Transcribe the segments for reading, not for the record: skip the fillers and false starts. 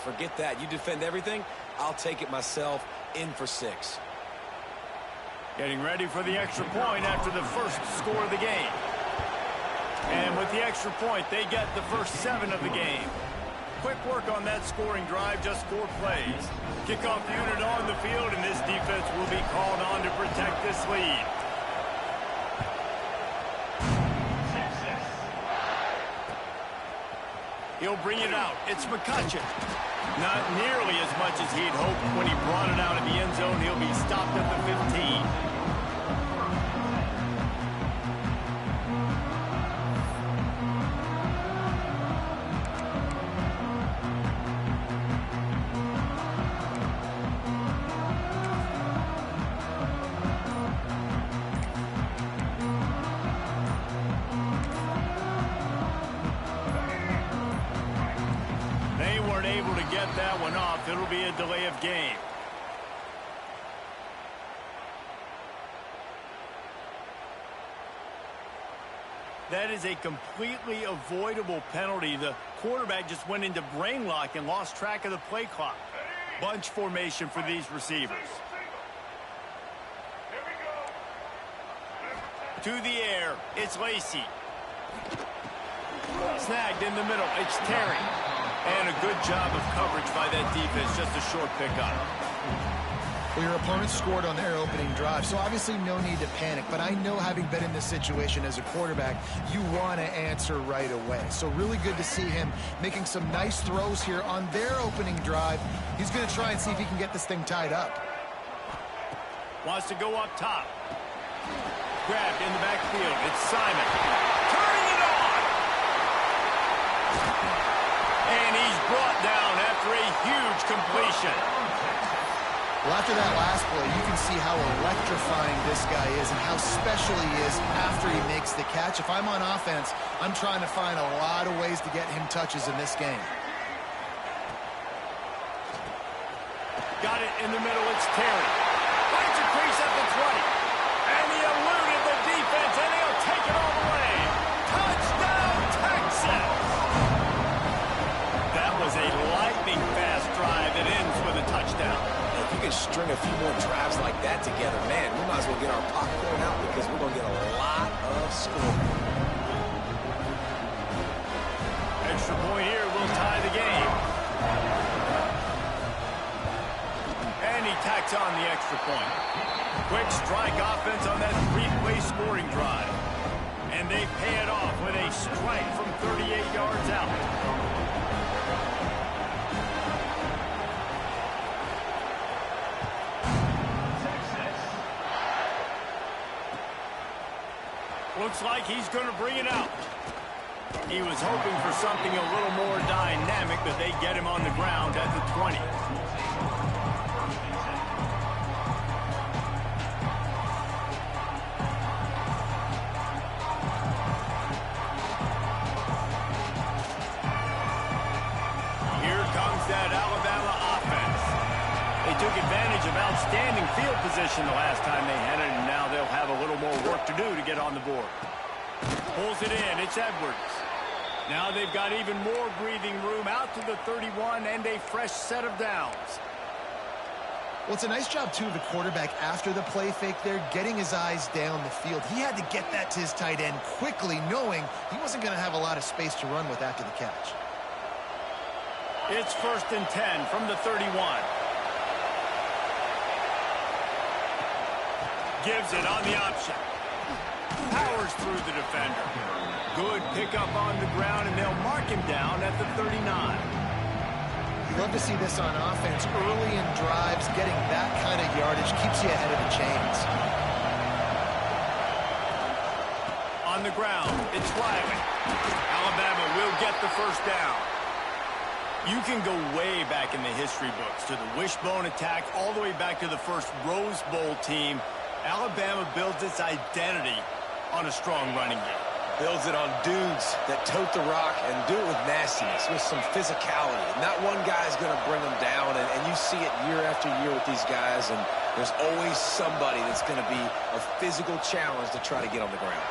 Forget that. You defend everything, I'll take it myself. In for 6. Getting ready for the extra point after the first score of the game. And with the extra point, they get the first 7 of the game. Quick work on that scoring drive, just 4 plays. Kickoff unit on the field, and this defense will be called on to protect this lead. He'll bring it out. It's McCutcheon. Not nearly as much as he'd hoped when he brought it out of the end zone. He'll be stopped at the 15. Able to get that one off. It'll be a delay of game. That is a completely avoidable penalty. The quarterback just went into brain lock and lost track of the play clock. Bunch formation for these receivers. To the air, it's Lacy. Snagged in the middle, it's Terry. And a good job of coverage by that defense, just a short pickup. Well, your opponent scored on their opening drive, so obviously no need to panic. But I know, having been in this situation as a quarterback, you want to answer right away. So really good to see him making some nice throws here on their opening drive. He's going to try and see if he can get this thing tied up. Wants to go up top. Grabbed in the backfield. It's Simon. Turning it on! And he's brought down after a huge completion. Well, after that last play, you can see how electrifying this guy is and how special he is after he makes the catch. If I'm on offense, I'm trying to find a lot of ways to get him touches in this game. Got it in the middle. It's Terry. Finds a crease at the 20. And he eluded the defense, and he'll take it all the way. Touchdown, Texas! That was a lightning-fast drive that ends with a touchdown. If you can string a few more drives like that together, man, we might as well get our popcorn out because we're going to get a lot of scoring. Extra point here will tie the game. And he tacks on the extra point. Quick strike offense on that 3-play scoring drive. And they pay it off with a strike from 38 yards out. Looks like he's going to bring it out. He was hoping for something a little more dynamic, but they get him on the ground at the 20. Here comes that Alabama offense. They took advantage of outstanding field position the last time they had it, and now they'll have a little more work to do to get on the board. Pulls it in. It's Edwards. Now they've got even more breathing room out to the 31 and a fresh set of downs. Well, it's a nice job, too, of the quarterback after the play fake there, getting his eyes down the field. He had to get that to his tight end quickly, knowing he wasn't going to have a lot of space to run with after the catch. It's 1st and 10 from the 31. Gives it on the option. Powers through the defender. Good pickup on the ground, and they'll mark him down at the 39. You love to see this on offense. Early in drives, getting that kind of yardage keeps you ahead of the chains. On the ground, it's Riley. Alabama will get the first down. You can go way back in the history books to the wishbone attack all the way back to the first Rose Bowl team. Alabama builds its identity on a strong running game. Builds it on dudes that tote the rock and do it with nastiness, with some physicality. Not one guy's going to bring them down, and you see it year after year with these guys, and there's always somebody that's going to be a physical challenge to try to get on the ground.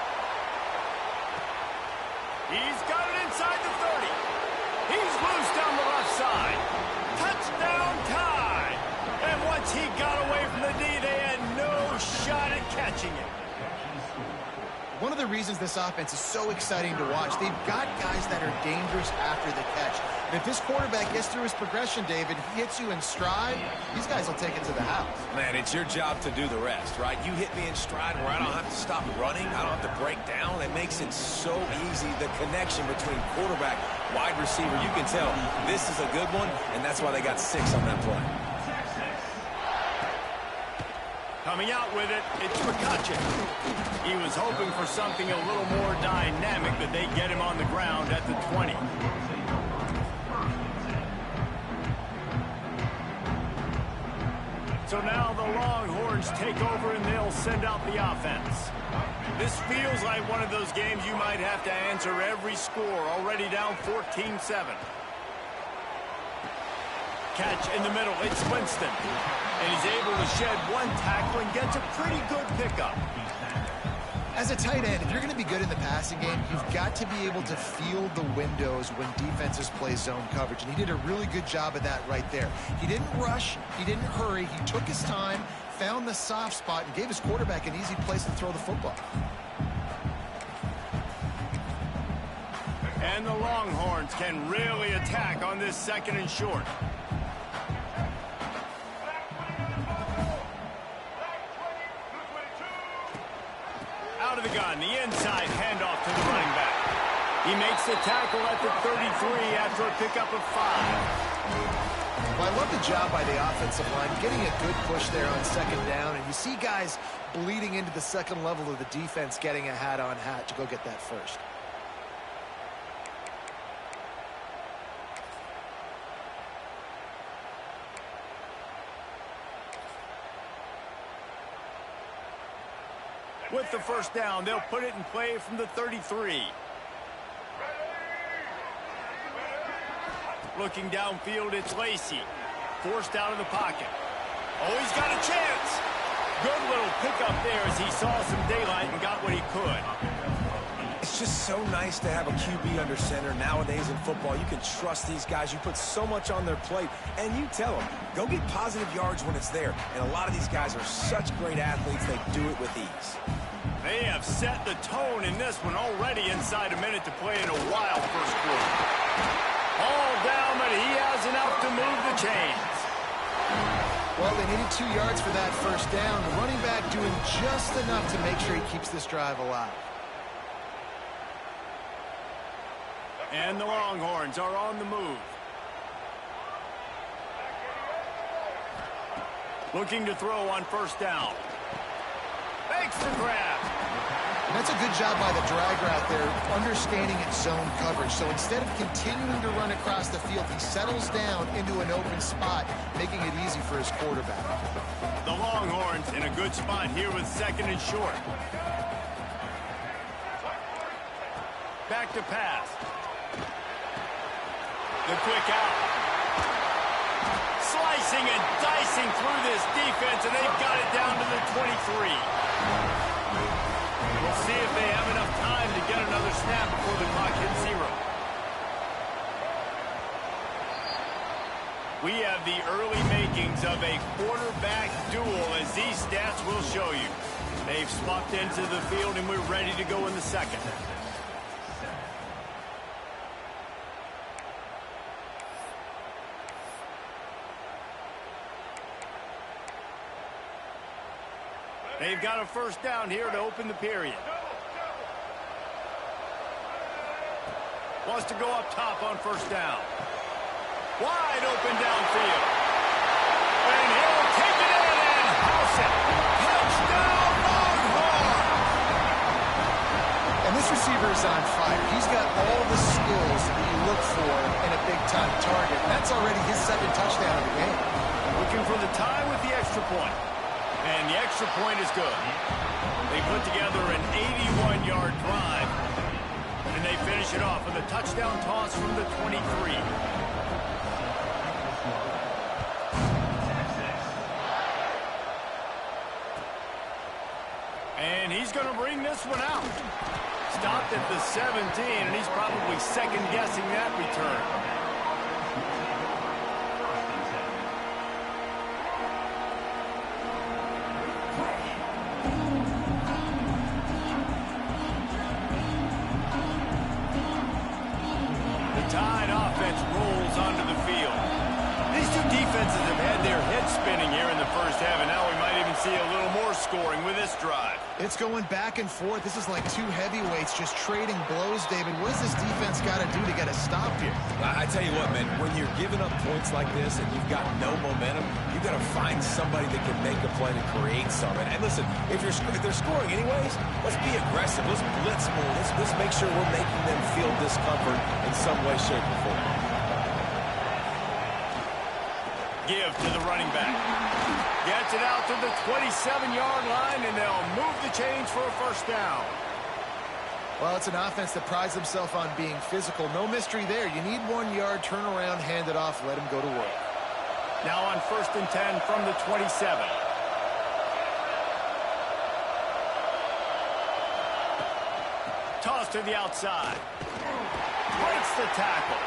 He's got it inside the 30. He's loose down the left side. the reasons this offense is so exciting to watch. They've got guys that are dangerous after the catch. And if this quarterback gets through his progression, David, he hits you in stride, these guys will take it to the house. Man, it's your job to do the rest, right? You hit me in stride where I don't have to stop running. I don't have to break down. It makes it so easy. The connection between quarterback, wide receiver, you can tell this is a good one, and that's why they got 6 on that play. Coming out with it, it's McCutcheon. He was hoping for something a little more dynamic, but they get him on the ground at the 20. So now the Longhorns take over and they'll send out the offense. This feels like one of those games you might have to answer every score, already down 14-7. Catch in the middle, it's Winston. And he's able to shed one tackle and gets a pretty good pickup. As a tight end, if you're going to be good in the passing game, you've got to be able to feel the windows when defenses play zone coverage. And he did a really good job of that right there. He didn't rush. He didn't hurry. He took his time, found the soft spot, and gave his quarterback an easy place to throw the football. And the Longhorns can really attack on this 2nd and short. Out of the gun, the inside handoff to the running back. He makes the tackle at the 33 after a pickup of 5. Well, I love the job by the offensive line, getting a good push there on 2nd down, and you see guys bleeding into the 2nd level of the defense getting a hat-on-hat to go get that first. With the 1st down, they'll put it in play from the 33. Looking downfield, it's Lacey. Forced out of the pocket. Oh, he's got a chance. Good little pickup there as he saw some daylight and got what he could. It's just so nice to have a QB under center. Nowadays in football, you can trust these guys. You put so much on their plate, and you tell them, go get positive yards when it's there. And a lot of these guys are such great athletes, they do it with ease. They have set the tone in this one already inside a minute to play in a wild 1st quarter. All down, but he has enough to move the chains. Well, they needed 2 yards for that 1st down. The running back doing just enough to make sure he keeps this drive alive. And the Longhorns are on the move. Looking to throw on 1st down. Makes the grab. And that's a good job by the drag route there, understanding its zone coverage. So instead of continuing to run across the field, he settles down into an open spot, making it easy for his quarterback. The Longhorns in a good spot here with 2nd and short. Back to pass. The quick out. Slicing and dicing through this defense, and they've got it down to the 23. We'll see if they have enough time to get another snap before the clock hits 0. We have the early makings of a quarterback duel, as these stats will show you. They've swapped into the field, and we're ready to go in the 2nd. They've got a 1st down here to open the period. Wants to go up top on 1st down. Wide open downfield. And he'll take it in and house it. Touchdown, Longhorns! And this receiver is on fire. He's got all the skills that you look for in a big-time target. That's already his 2nd touchdown of the game. Looking for the tie with the extra point. And the extra point is good. They put together an 81-yard drive, and they finish it off with a touchdown toss from the 23. And he's going to bring this one out. Stopped at the 17, and he's probably second-guessing that return. first half, and now we might even see a little more scoring with this drive. It's going back and forth. This is like two heavyweights just trading blows, David. What does this defense got to do to get a stop here? I tell you what, man, when you're giving up points like this and you've got no momentum, you got to find somebody that can make a play to create something. And listen, if they're scoring anyways, let's be aggressive. Let's blitz more. Let's make sure we're making them feel discomfort in some way, shape, or form. Give to the running back. Gets it out to the 27-yard line, and they'll move the chains for a first down. Well, it's an offense that prides themselves on being physical. No mystery there. You need 1 yard, turn around, hand it off, let him go to work. Now on 1st and 10 from the 27. Toss to the outside. Breaks the tackle.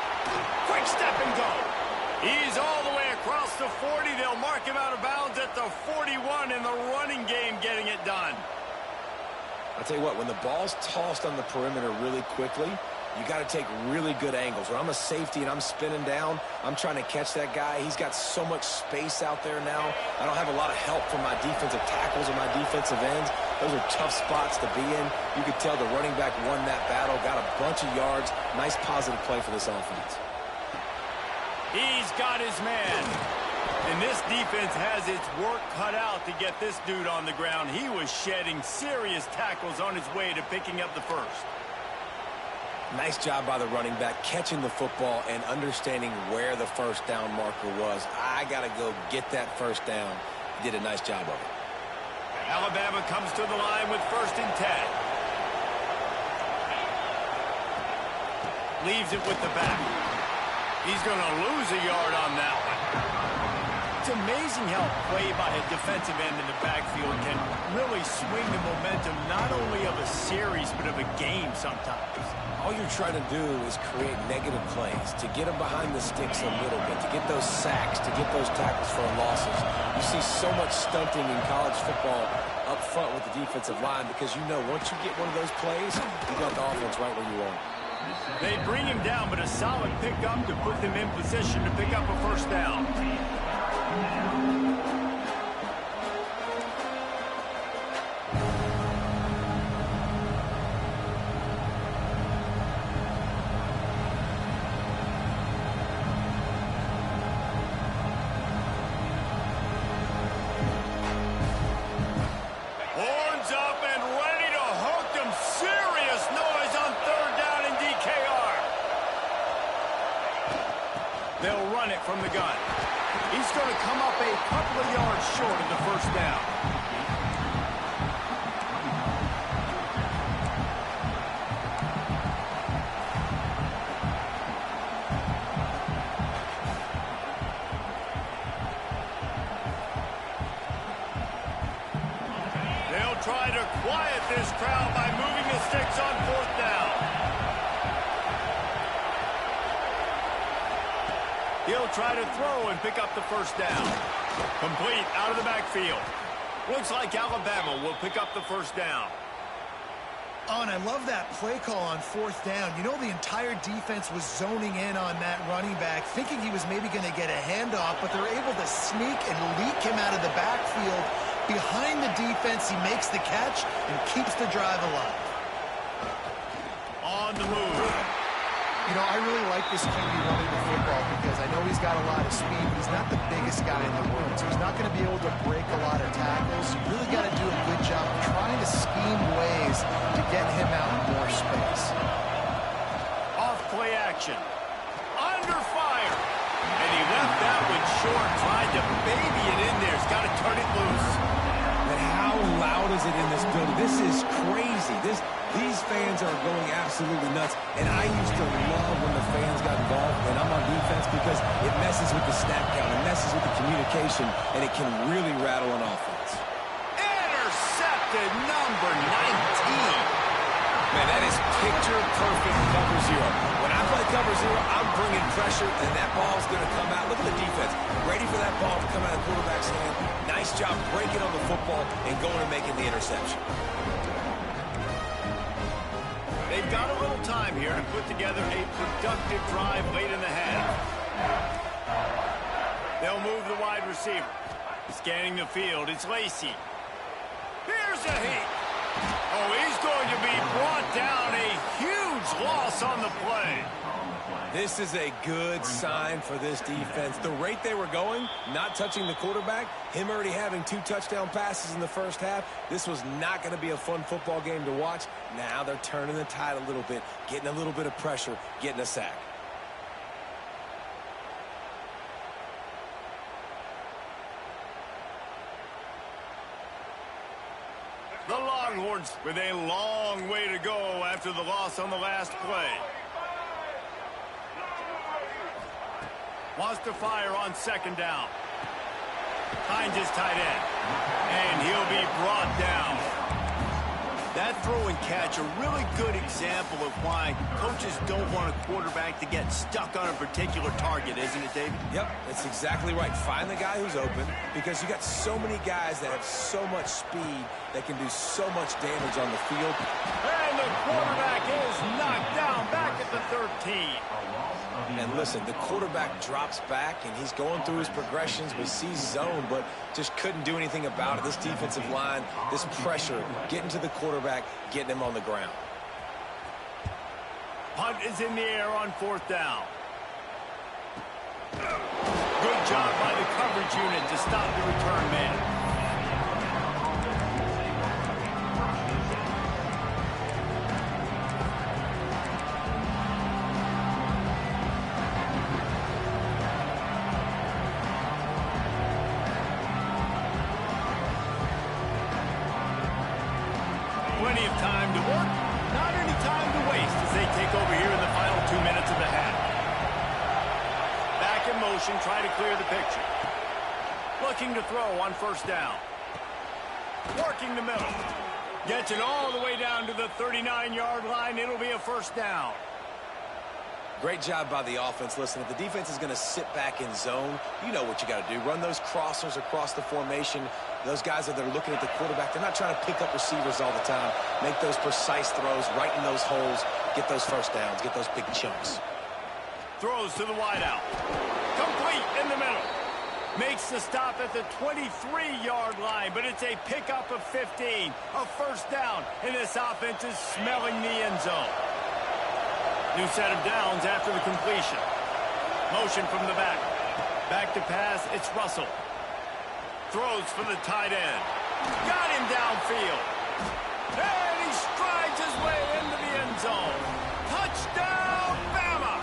Quick step and go. He's all the way across the 40. They'll mark him out of bounds at the 41 in the running game, getting it done. I'll tell you what, when the ball's tossed on the perimeter really quickly, you got to take really good angles. When I'm a safety and I'm spinning down, I'm trying to catch that guy. He's got so much space out there now. I don't have a lot of help from my defensive tackles or my defensive ends. Those are tough spots to be in. You could tell the running back won that battle, got a bunch of yards. Nice positive play for this offense. He's got his man. And this defense has its work cut out to get this dude on the ground. He was shedding serious tackles on his way to picking up the first. Nice job by the running back, catching the football and understanding where the first down marker was. I got to go get that first down. He did a nice job of it. Alabama comes to the line with 1st and 10. Leaves it with the back. He's going to lose a yard on that one. It's amazing how play by a defensive end in the backfield can really swing the momentum not only of a series but of a game sometimes. All you're trying to do is create negative plays, to get them behind the sticks a little bit, to get those sacks, to get those tackles for losses. You see so much stunting in college football up front with the defensive line because you know once you get one of those plays, you got the offense right where you want. They bring him down, but a solid pickup to put them in position to pick up a first down. Horns up and ready to hook them. Serious noise on 3rd down in DKR. They'll run it from the gun. He's going to come up a couple of yards short of the first down. They'll try to quiet this crowd by moving the sticks on 4th down. He'll try to throw and pick up the first down. Complete out of the backfield. Looks like Alabama will pick up the first down. Oh, and I love that play call on 4th down. You know, the entire defense was zoning in on that running back, thinking he was maybe going to get a handoff, but they're able to sneak and leak him out of the backfield. Behind the defense, he makes the catch and keeps the drive alive. On the move. You know, I really like this QB running the football because I know he's got a lot of speed, but he's not the biggest guy in the world, so he's not going to be able to break a lot of tackles. You really got to do a good job of trying to scheme ways to get him out in more space. Off play action. Under fire. And he left that one short, tried to baby it in there. He's got to turn it loose. But how loud is it in this building? This is crazy. These fans are going absolutely nuts. And I used to love when the fans got involved, and I'm on defense because it messes with the snap count, it messes with the communication, and it can really rattle an offense. Intercepted, number 19. Man, that is picture-perfect cover zero. When I play cover zero, I'm bringing pressure, and that ball's going to come out. Look at the defense. Ready for that ball to come out of the quarterback's hand. Nice job breaking on the football and going and making the interception. They've got a little time here to put together a productive drive late in the half. They'll move the wide receiver. Scanning the field, it's Lacy. Here's a hit. Oh, he's going to be brought down. A huge loss on the play. This is a good sign for this defense. The rate they were going, not touching the quarterback, him already having 2 touchdown passes in the first half, this was not going to be a fun football game to watch. Now they're turning the tide a little bit, getting a little bit of pressure, getting a sack. The Longhorns with a long way to go after the loss on the last play. Wants to fire on 2nd down. Finds his tight end. And he'll be brought down. That throw and catch, a really good example of why coaches don't want a quarterback to get stuck on a particular target, isn't it, David? Yep, that's exactly right. Find the guy who's open, because you got so many guys that have so much speed that can do so much damage on the field. And the quarterback is knocked down back at the 13. And listen, the quarterback drops back, and he's going through his progressions, but sees zone, but just couldn't do anything about it. This defensive line, this pressure, getting to the quarterback, getting him on the ground. Punt is in the air on 4th down. Good job by the coverage unit to stop the return man. Plenty of time to work, not any time to waste as they take over here in the final 2 minutes of the half. Back in motion, try to clear the picture. Looking to throw on 1st down. Working the middle. Gets it all the way down to the 39-yard line. It'll be a 1st down. Great job by the offense. Listen, if the defense is going to sit back in zone, you know what you got to do. Run those crossers across the formation. Those guys that are looking at the quarterback, they're not trying to pick up receivers all the time. Make those precise throws, right in those holes, get those 1st downs, get those big chunks. Throws to the wideout. Complete in the middle. Makes the stop at the 23-yard line, but it's a pickup of 15. A 1st down, and this offense is smelling the end zone. New set of downs after the completion. Motion from the back. Back to pass, it's Russell. Throws for the tight end. Got him downfield. And he strides his way into the end zone. Touchdown, Bama!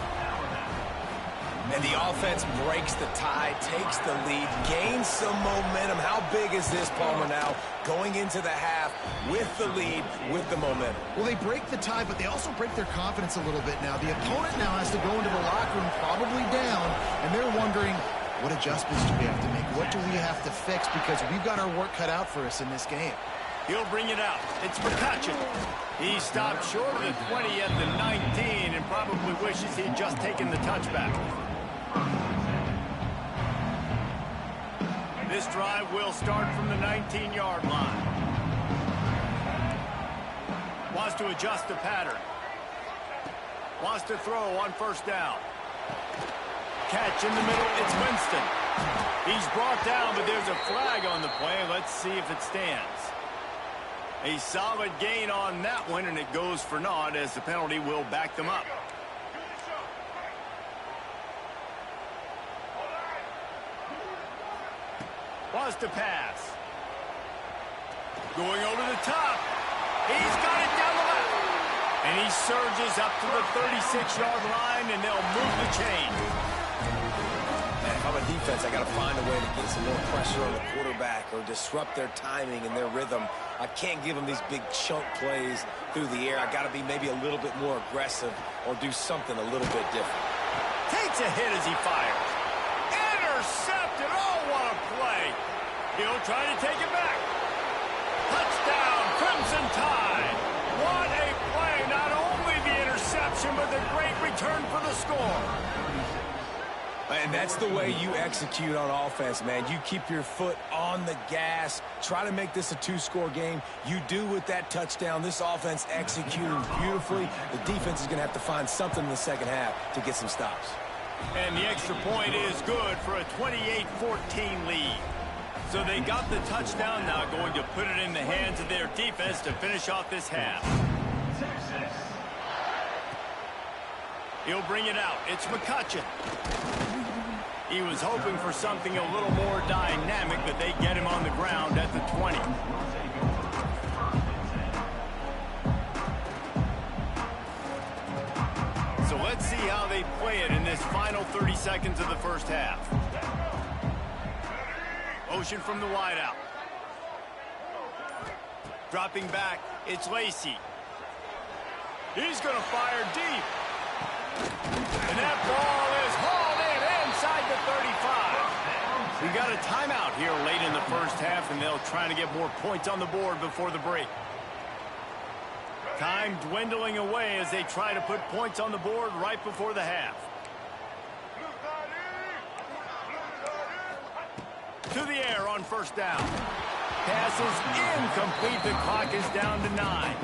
And the offense breaks the tie, takes the lead, gains some momentum. How big is this, Palmer, now? Going into the half with the lead, with the momentum. Well, they break the tie, but they also break their confidence a little bit now. The opponent now has to go into the locker room probably down, and they're wondering, what adjustments do we have to make? What do we have to fix? Because we've got our work cut out for us in this game. He'll bring it out. It's McCutcheon. He stopped short of the 20 at the 19 and probably wishes he'd just taken the touchback. This drive will start from the 19-yard line. Wants to adjust the pattern. Wants to throw on 1st down. Catch in the middle, it's Winston. He's brought down, but there's a flag on the play. Let's see if it stands. A solid gain on that one, and it goes for naught as the penalty will back them up. Wants to pass. Going over the top. He's got it down the left. And he surges up to the 36-yard line, and they'll move the chain. Man, if I'm a defense, I got to find a way to get some more pressure on the quarterback or disrupt their timing and their rhythm. I can't give them these big chunk plays through the air. I got to be maybe a little bit more aggressive or do something a little bit different. Takes a hit as he fires. Intercepted. Oh, what a play. He'll try to take it back. Touchdown, Crimson Tide. What a play. Not only the interception, but the great return for the score. And that's the way you execute on offense, man. You keep your foot on the gas. Try to make this a 2-score game. You do with that touchdown. This offense executing beautifully. The defense is going to have to find something in the second half to get some stops. And the extra point is good for a 28-14 lead. So they got the touchdown, now going to put it in the hands of their defense to finish off this half. He'll bring it out. It's McCutcheon. He was hoping for something a little more dynamic, but they get him on the ground at the 20. So let's see how they play it in this final 30 seconds of the first half. Motion from the wideout. Dropping back, it's Lacy. He's going to fire deep. And that ball is hauled in inside the 35. We got a timeout here late in the first half, and they'll try to get more points on the board before the break. Time dwindling away as they try to put points on the board right before the half. To the air on first down. Pass is incomplete. The clock is down to 9.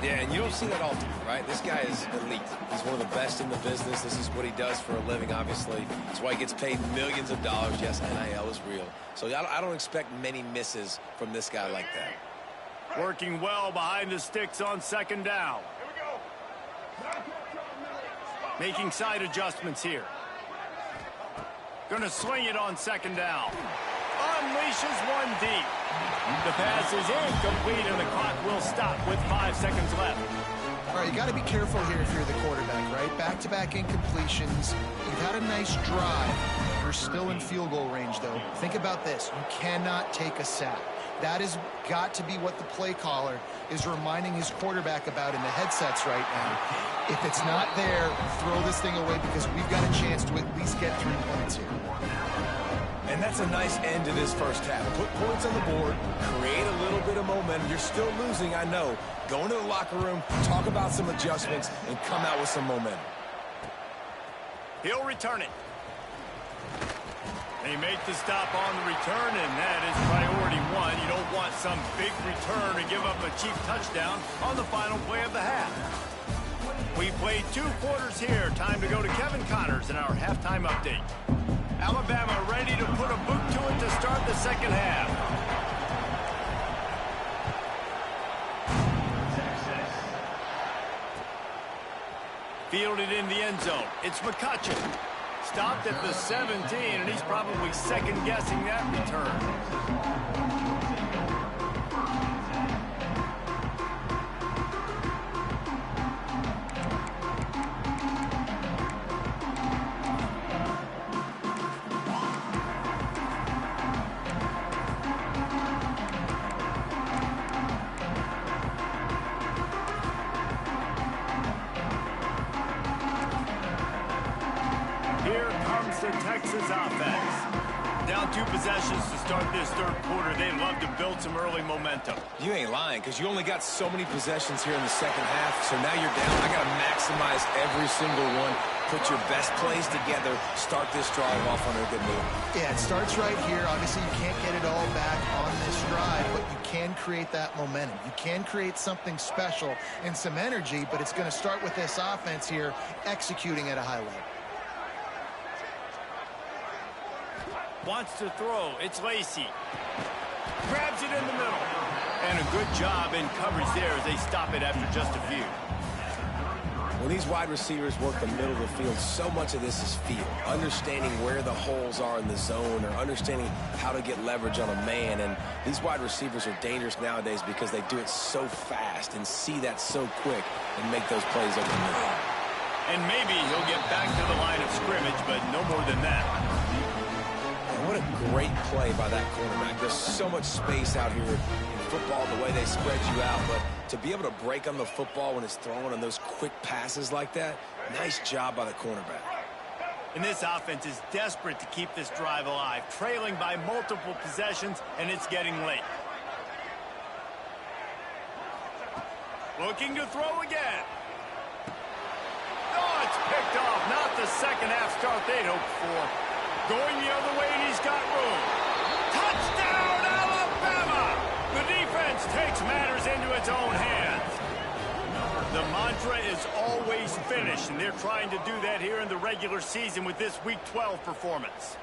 Yeah, and you don't see that often, right? This guy is elite. He's one of the best in the business. This is what he does for a living, obviously. That's why he gets paid millions of dollars. Yes, NIL is real. So I don't expect many misses from this guy like that. Working well behind the sticks on second down. Making side adjustments here. Going to swing it on second down. Unleashes one deep. The pass is incomplete, and the clock will stop with 5 seconds left. All right, you got to be careful here if you're the quarterback, right? Back-to-back incompletions. You've had a nice drive. You're still in field goal range, though. Think about this. You cannot take a sack. That has got to be what the play caller is reminding his quarterback about in the headsets right now. If it's not there, throw this thing away because we've got a chance to at least get 3 points here. And that's a nice end to this first half. Put points on the board, create a little bit of momentum. You're still losing, I know. Go into the locker room, talk about some adjustments, and come out with some momentum. He'll return it. They make the stop on the return, and that is priority 1. You don't want some big return to give up a cheap touchdown on the final play of the half. We played 2 quarters here. Time to go to Kevin Connors in our halftime update. Alabama ready to put a boot to it to start the second half. Fielded in the end zone. It's McCutcheon. Stopped at the 17, and he's probably second-guessing that return. Texas offense. Down 2 possessions to start this third quarter. They'd love to build some early momentum. You ain't lying, because you only got so many possessions here in the second half, so now you're down. I got to maximize every single one. Put your best plays together. Start this drive off on a good move. Yeah, it starts right here. Obviously, you can't get it all back on this drive, but you can create that momentum. You can create something special and some energy, but it's going to start with this offense here executing at a high level. Wants to throw. It's Lacy. Grabs it in the middle. And a good job in coverage there as they stop it after just a few. When these wide receivers work the middle of the field, so much of this is feel. Understanding where the holes are in the zone or understanding how to get leverage on a man. And these wide receivers are dangerous nowadays because they do it so fast and see that so quick and make those plays over the middle. And maybe he'll get back to the line of scrimmage, but no more than that. What a great play by that cornerback. There's so much space out here in football, the way they spread you out, but to be able to break on the football when it's thrown on those quick passes like that, nice job by the cornerback. And this offense is desperate to keep this drive alive, trailing by multiple possessions, and it's getting late. Looking to throw again. Oh, it's picked off. Not the second half start they'd hoped for. Going the other way, and he's got room. Touchdown, Alabama! The defense takes matters into its own hands. The mantra is always finish, and they're trying to do that here in the regular season with this Week 12 performance.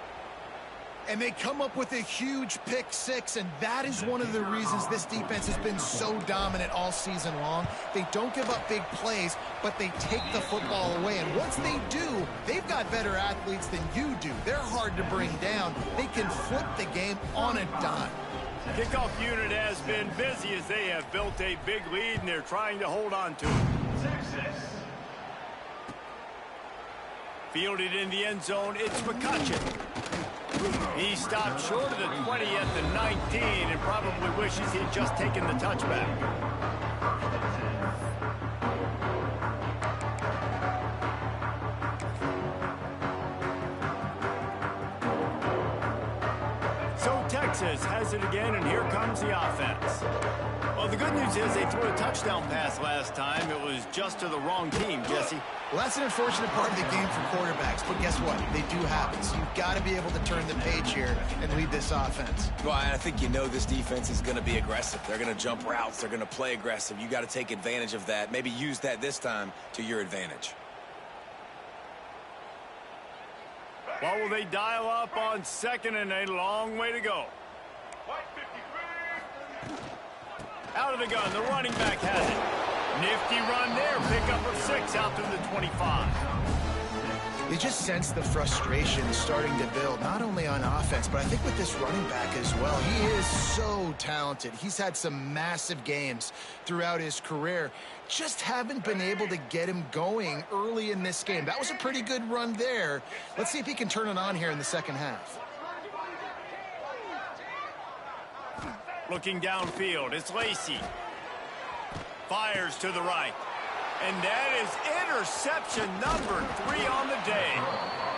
And they come up with a huge pick six, and that is one of the reasons this defense has been so dominant all season long. They don't give up big plays, but they take the football away. And once they do, they've got better athletes than you do. They're hard to bring down. They can flip the game on a dime. Kickoff unit has been busy as they have built a big lead, and they're trying to hold on to it. Fielded in the end zone, it's McCutcheon. He stopped short of the 20 at the 19 and probably wishes he'd just taken the touchback. So Texas has it again, and here comes the offense. Well, the good news is they threw a touchdown pass last time. It was just to the wrong team, Jesse. Well, that's an unfortunate part of the game for quarterbacks, but guess what? They do happen. So you've got to be able to turn the page here and lead this offense. Well, I think you know this defense is going to be aggressive. They're going to jump routes. They're going to play aggressive. You got to take advantage of that. Maybe use that this time to your advantage. What will they dial up on second and a long way to go? Out of the gun, the running back has it. Nifty run there, pickup of 6 out through the 25. You just sense the frustration starting to build, not only on offense, but I think with this running back as well. He is so talented. He's had some massive games throughout his career. Just haven't been able to get him going early in this game. That was a pretty good run there. Let's see if he can turn it on here in the second half. Looking downfield, it's Lacy. Fires to the right. And that is interception number 3 on the day.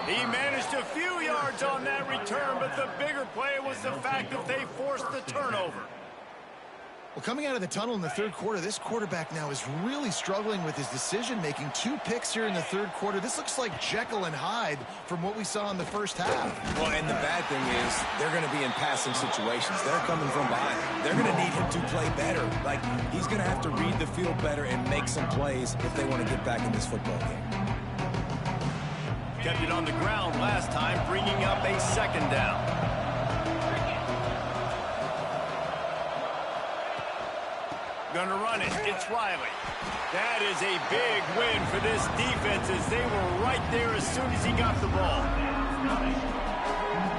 He managed a few yards on that return, but the bigger play was the fact that they forced the turnover. Well, coming out of the tunnel in the third quarter, this quarterback now is really struggling with his decision-making. 2 picks here in the third quarter. This looks like Jekyll and Hyde from what we saw in the first half. Well, and the bad thing is they're going to be in passing situations. They're coming from behind. They're going to need him to play better. Like, he's going to have to read the field better and make some plays if they want to get back in this football game. Kept it on the ground last time, bringing up a second down. Gonna run it. It's Riley. That is a big win for this defense as they were right there as soon as he got the ball.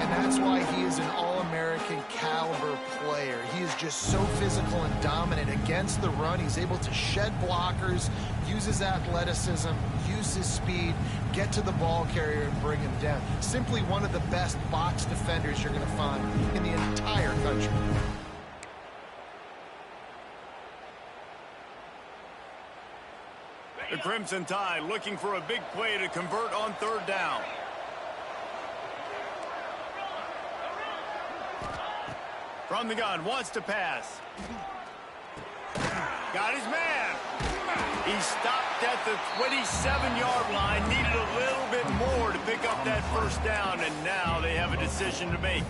And that's why he is an All-American caliber player. He is just so physical and dominant against the run. He's able to shed blockers, use his athleticism, use his speed, get to the ball carrier and bring him down. Simply one of the best box defenders you're going to find in the entire country. The Crimson Tide looking for a big play to convert on third down. From the gun, wants to pass. Got his man. He stopped at the 27-yard line, needed a little bit more to pick up that first down, and now they have a decision to make.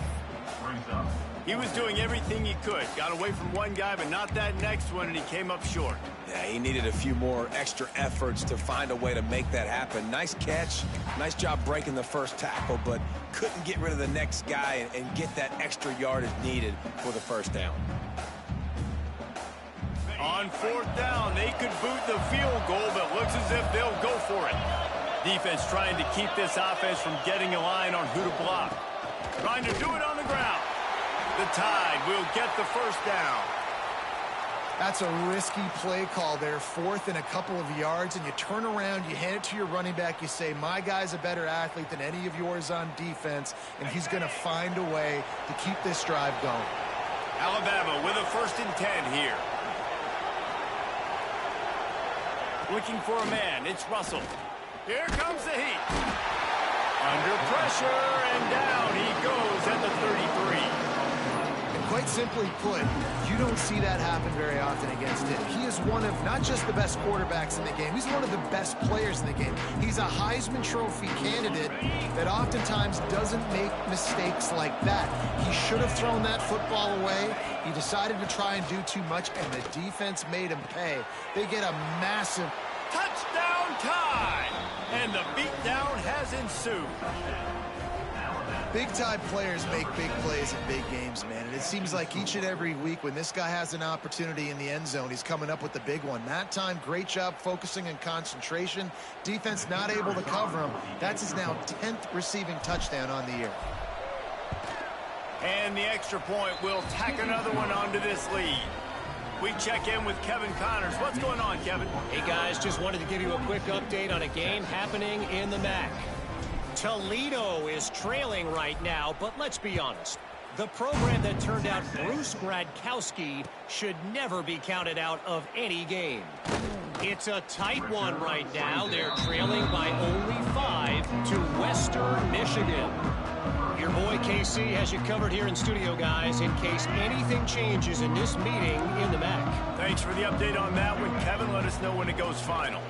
He was doing everything he could. Got away from one guy, but not that next one, and he came up short. Yeah, he needed a few more extra efforts to find a way to make that happen. Nice catch. Nice job breaking the first tackle, but couldn't get rid of the next guy and get that extra yardage needed for the first down. On fourth down, they could boot the field goal, but looks as if they'll go for it. Defense trying to keep this offense from getting a line on who to block. Trying to do it on the ground. The Tide will get the first down. That's a risky play call there, 4th and a couple of yards, and you turn around, you hand it to your running back, you say, my guy's a better athlete than any of yours on defense, and he's going to find a way to keep this drive going. Alabama with a 1st and 10 here. Looking for a man, it's Russell. Here comes the heat. Under pressure, and down he goes at the 33. Quite simply put, you don't see that happen very often against him. He is one of not just the best quarterbacks in the game, he's one of the best players in the game. He's a Heisman Trophy candidate that oftentimes doesn't make mistakes like that. He should have thrown that football away. He decided to try and do too much, and the defense made him pay. They get a massive touchdown Tide, and the beatdown has ensued. Big-time players make big plays in big games, man. And it seems like each and every week when this guy has an opportunity in the end zone, he's coming up with the big one. That time, great job focusing and concentration. Defense not able to cover him. That's his now 10th receiving touchdown on the year. And the extra point will tack another one onto this lead. We check in with Kevin Connors. What's going on, Kevin? Hey, guys, just wanted to give you a quick update on a game happening in the MAC. Toledo is trailing right now, but let's be honest. The program that turned out Bruce Gradkowski should never be counted out of any game. It's a tight one right now. They're trailing by only 5 to Western Michigan. Your boy KC has you covered here in studio, guys, in case anything changes in this meeting in the MAC. Thanks for the update on that one, Kevin. Let us know when it goes final.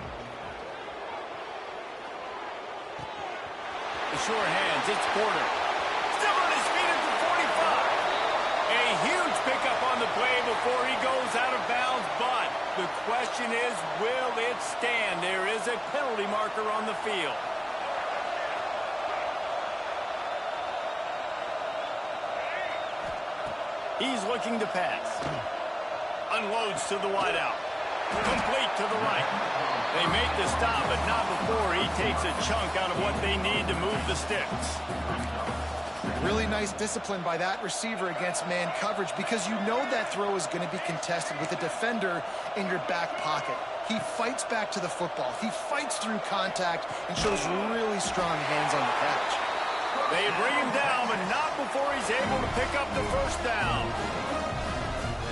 The sure hands, it's Porter. Still on his feet at the 45. A huge pickup on the play before he goes out of bounds, but the question is, will it stand? There is a penalty marker on the field. He's looking to pass. Unloads to the wideout. Complete to the right. They make the stop, but not before he takes a chunk out of what they need to move the sticks. Really nice discipline by that receiver against man coverage, because you know that throw is going to be contested with a defender in your back pocket. He fights back to the football. He fights through contact and shows really strong hands on the catch. They bring him down, but not before he's able to pick up the first down.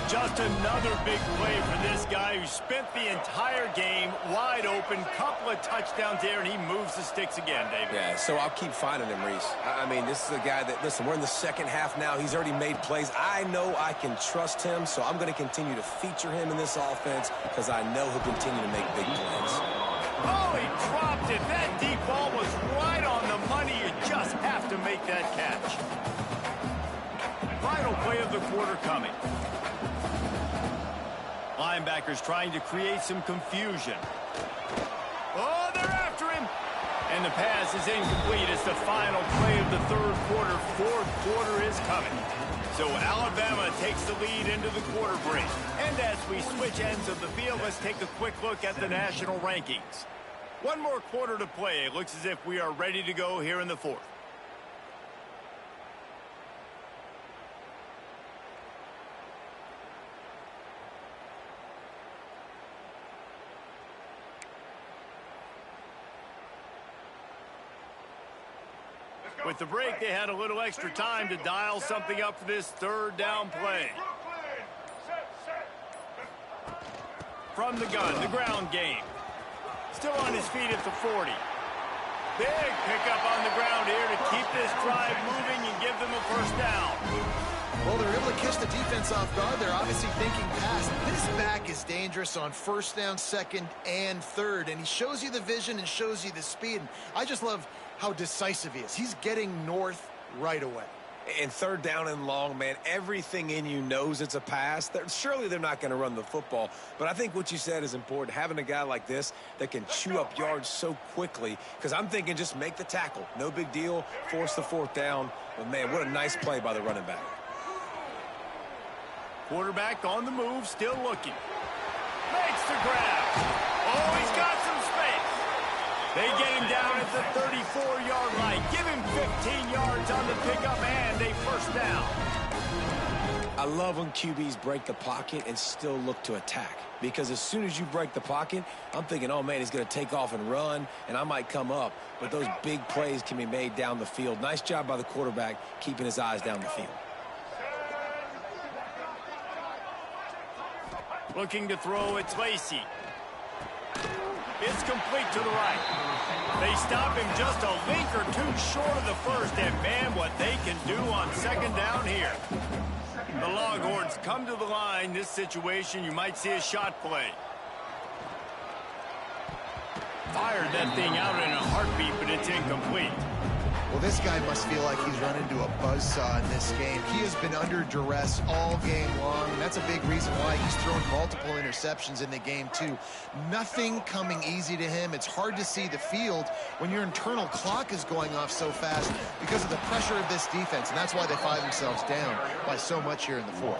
Just another big play for this guy who spent the entire game wide open. Couple of touchdowns there, and he moves the sticks again, David. Yeah, so I'll keep finding him, Reese. I mean, this is a guy that, listen, we're in the second half now. He's already made plays. I know I can trust him, so I'm going to continue to feature him in this offense because I know he'll continue to make big plays. Oh, he dropped it. That deep ball was right on the money. You just have to make that catch. Final play of the quarter coming. Linebackers trying to create some confusion. Oh, they're after him. And the pass is incomplete. It's the final play of the third quarter. Fourth quarter is coming. So Alabama takes the lead into the quarter break. And as we switch ends of the field, let's take a quick look at the national rankings. One more quarter to play. It looks as if we are ready to go here in the fourth. With the break, they had a little extra time to dial something up for this third down play. From the gun, the ground game. Still on his feet at the 40. Big pickup on the ground here to keep this drive moving and give them a first down. Well, they're able to catch the defense off guard. They're obviously thinking pass. This back is dangerous on first down, second, and third. And he shows you the vision and shows you the speed. And I just love how decisive he is. He's getting north right away. And third down and long, man, everything in you knows it's a pass. Surely they're not going to run the football. But I think what you said is important, having a guy like this that can chew up yards so quickly. Because I'm thinking just make the tackle. No big deal. Force the fourth down. But, man, what a nice play by the running back. Quarterback on the move, still looking. Makes the grab. Oh, he's got some space. They get him down at the 34-yard line. Give him 15 yards on the pickup and a first down. I love when QBs break the pocket and still look to attack. Because as soon as you break the pocket, I'm thinking, oh, man, he's going to take off and run, and I might come up. But those big plays can be made down the field. Nice job by the quarterback keeping his eyes down the field. Looking to throw, it's Lacey. It's complete to the right. They stop him just a link or two short of the first, and man, what they can do on second down here. The Longhorns come to the line. This situation, you might see a shot play. Fired that thing out in a heartbeat, but it's incomplete. Well, this guy must feel like he's run into a buzzsaw in this game. He has been under duress all game long, and that's a big reason why he's thrown multiple interceptions in the game, too. Nothing coming easy to him. It's hard to see the field when your internal clock is going off so fast because of the pressure of this defense, and that's why they find themselves down by so much here in the fourth.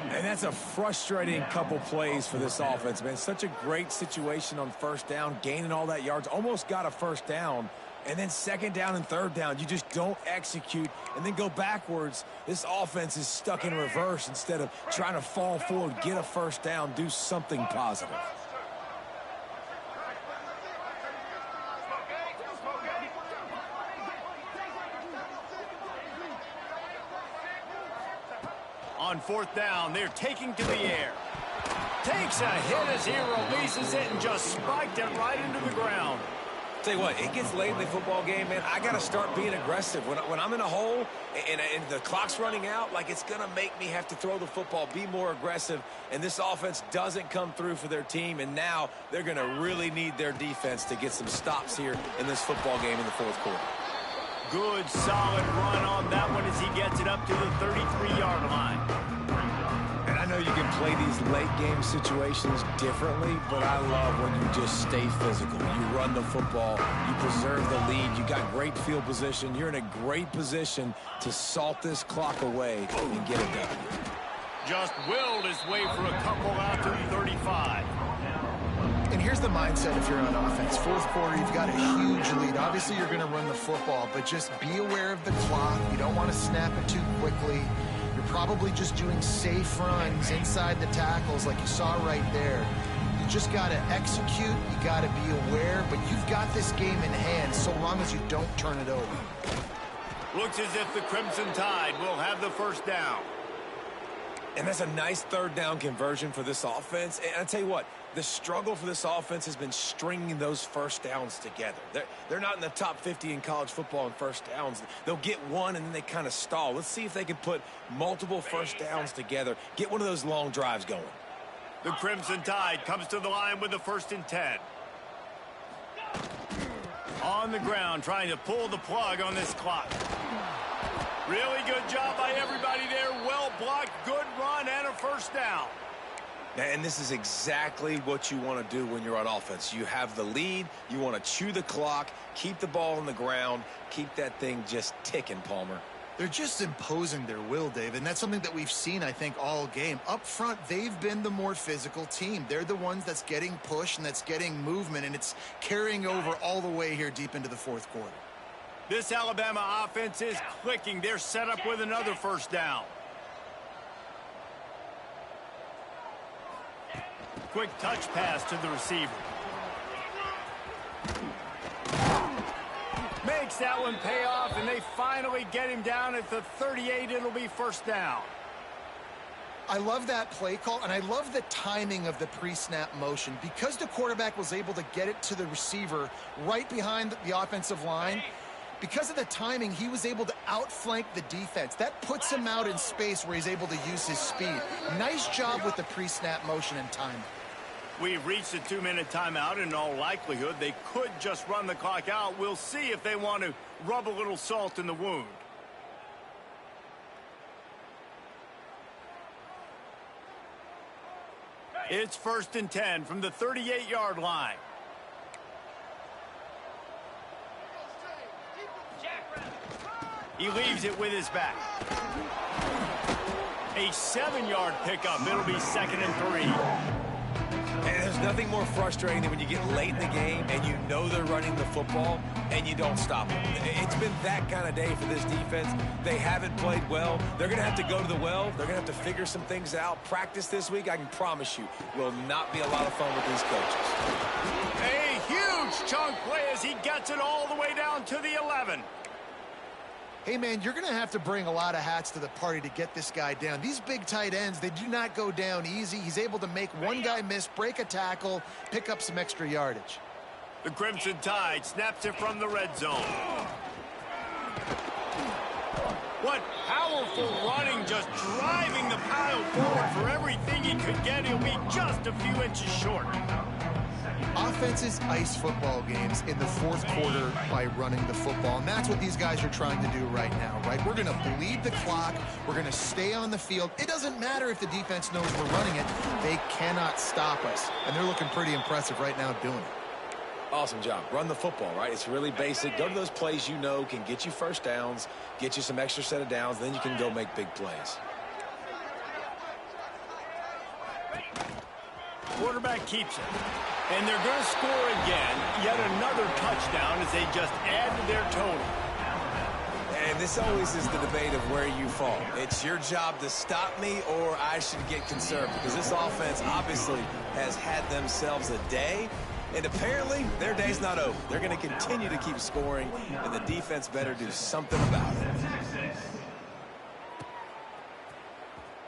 And that's a frustrating couple plays for this offense, man. Such a great situation on first down, gaining all that yards, almost got a first down. And then second down and third down, you just don't execute and then go backwards. This offense is stuck in reverse instead of trying to fall forward, get a first down, do something positive. On fourth down, they're taking to the air. Takes a hit as he releases it and just spiked it right into the ground. Tell you what, it gets late in the football game, man. I got to start being aggressive. When I'm in a hole and the clock's running out, like, it's going to make me have to throw the football, be more aggressive, and this offense doesn't come through for their team, and now they're going to really need their defense to get some stops here in this football game in the fourth quarter. Good, solid run on that one as he gets it up to the 33-yard line. And I know you can play these late-game situations differently, but I love when you just stay physical. You run the football, you preserve the lead, you got great field position, you're in a great position to salt this clock away and get it done. Just willed his way for a couple out to the 35. And here's the mindset if you're on offense. Fourth quarter, you've got a huge lead. Obviously, you're going to run the football, but just be aware of the clock. You don't want to snap it too quickly. You're probably just doing safe runs inside the tackles like you saw right there. You just got to execute. You got to be aware, but you've got this game in hand so long as you don't turn it over. Looks as if the Crimson Tide will have the first down. And that's a nice third down conversion for this offense. And I tell you what, the struggle for this offense has been stringing those first downs together. They're not in the top 50 in college football in first downs. They'll get one and then they kind of stall. Let's see if they can put multiple first downs together, get one of those long drives going. The Crimson Tide comes to the line with the 1st and 10. On the ground, trying to pull the plug on this clock. Really good job by everybody there. Well blocked, good run, and a first down. And this is exactly what you want to do when you're on offense. You have the lead. You want to chew the clock, keep the ball on the ground, keep that thing just ticking, Palmer. They're just imposing their will, Dave, and that's something that we've seen, I think, all game. Up front, they've been the more physical team. They're the ones that's getting pushed and that's getting movement, and it's carrying over all the way here deep into the fourth quarter. This Alabama offense is clicking. They're set up with another first down. Quick touch pass to the receiver. Makes that one pay off, and they finally get him down at the 38. It'll be first down. I love that play call, and I love the timing of the pre-snap motion. Because the quarterback was able to get it to the receiver right behind the offensive line, because of the timing, he was able to outflank the defense. That puts him out in space where he's able to use his speed. Nice job with the pre-snap motion and timing. We've reached a 2-minute timeout, and in all likelihood, they could just run the clock out. We'll see if they want to rub a little salt in the wound. It's 1st and 10 from the 38-yard line. He leaves it with his back. A 7-yard pickup. It'll be 2nd and 3. And there's nothing more frustrating than when you get late in the game and you know they're running the football and you don't stop them. It's been that kind of day for this defense. They haven't played well. They're going to have to go to the well. They're going to have to figure some things out. Practice this week, I can promise you, will not be a lot of fun with these coaches. A huge chunk play as he gets it all the way down to the 11. Hey, man, you're going to have to bring a lot of hats to the party to get this guy down. These big tight ends, they do not go down easy. He's able to make one guy miss, break a tackle, pick up some extra yardage. The Crimson Tide snaps it from the red zone. What powerful running, just driving the pile forward for everything he could get. He'll be just a few inches short. Offenses ice football games in the fourth quarter by running the football, and that's what these guys are trying to do right now, right? We're going to bleed the clock. We're going to stay on the field. It doesn't matter if the defense knows we're running it. They cannot stop us, and they're looking pretty impressive right now doing it. Awesome job. Run the football, right? It's really basic. Go to those plays you know can get you first downs, get you some extra set of downs, then you can go make big plays. Quarterback keeps it. And they're going to score again. Yet another touchdown as they just add to their total. And this always is the debate of where you fall. It's your job to stop me or I should get conservative, because this offense obviously has had themselves a day, and apparently their day's not over. They're going to continue to keep scoring, and the defense better do something about it.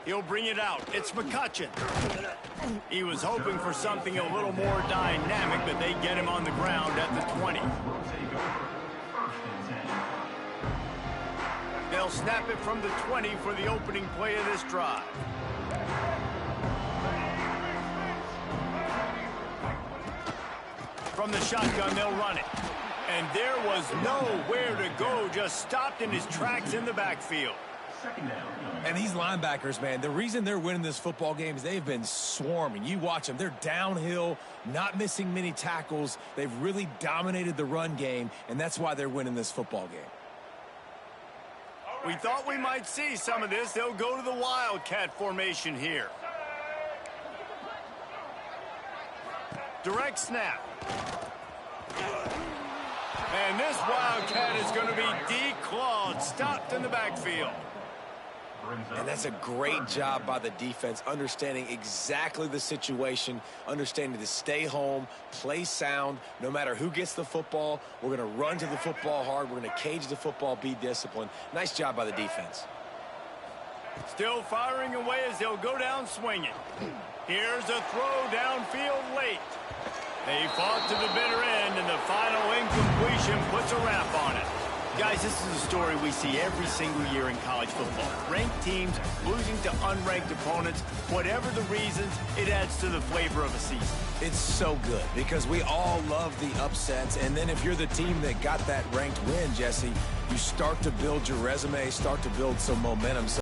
He'll bring it out. It's McCutcheon. He was hoping for something a little more dynamic, but they get him on the ground at the 20. They'll snap it from the 20 for the opening play of this drive. From the shotgun, they'll run it. And there was nowhere to go, just stopped in his tracks in the backfield. And these linebackers, man, the reason they're winning this football game is they've been swarming. You watch them. They're downhill, not missing many tackles. They've really dominated the run game, and that's why they're winning this football game. We thought we might see some of this. They'll go to the Wildcat formation here. Direct snap. And this Wildcat is going to be declawed, stopped in the backfield. And that's a great job by the defense, understanding exactly the situation, understanding to stay home, play sound. No matter who gets the football, we're going to run to the football hard. We're going to cage the football, be disciplined. Nice job by the defense. Still firing away as they'll go down swinging. Here's a throw downfield late. They fought to the bitter end, and the final incompletion puts a wrap on it. Guys, this is a story we see every single year in college football. Ranked teams losing to unranked opponents. Whatever the reasons, it adds to the flavor of a season. It's so good because we all love the upsets, and then if you're the team that got that ranked win, Jesse, you start to build your resume, start to build some momentum.